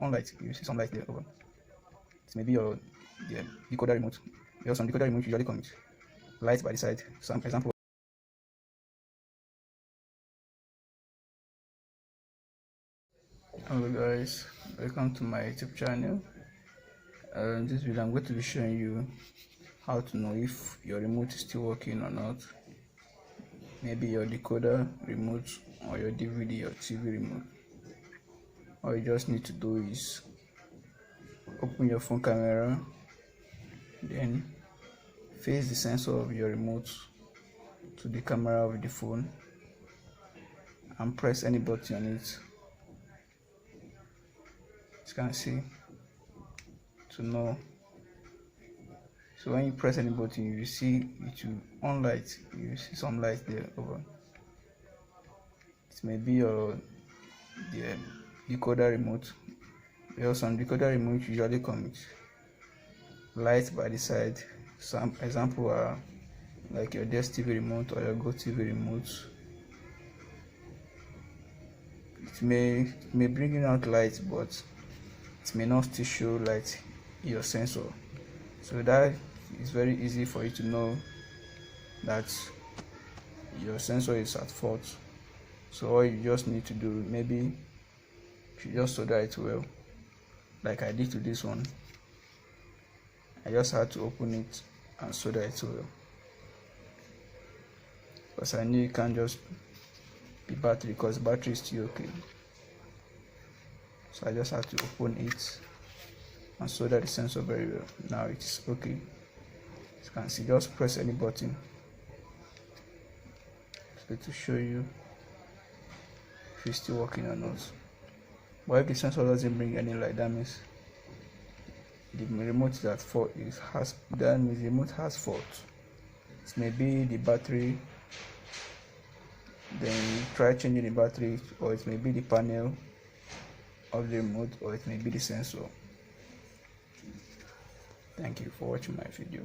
on light, you see some light there over. It may be your the decoder remote. Because some decoder remote usually come with light by the side. Some example. Hello guys, welcome to my YouTube channel. In this video I'm going to be showing you how to know if your remote is still working or not. Maybe your decoder remote or your DVD or TV remote. All you just need to do is open your phone camera, then face the sensor of your remote to the camera of the phone and press any button on it. You can see to know. So when you press any button, you see it will on light. You see some light there over. It may be your the decoder remote. Because some decoder remote usually come with light by the side. Some example are like your DSTV remote or your GoTV remote. It may bring out light, but it may not still show light in your sensor. So that is very easy for you to know that your sensor is at fault. So all you just need to do, maybe you just solder it well, like I did to this one. I just had to open it and solder it well, because I knew it can't just be battery, because battery is still okay. So I just had to open it and solder the sensor very well. Now it's okay. As you can see, just press any button. So to show you if it's still working or not. But if the sensor doesn't bring any light, that means the remote is at fault. That means the remote has fault. It may be the battery, then you try changing the battery, or it may be the panel of the remote, or it may be the sensor. Thank you for watching my video.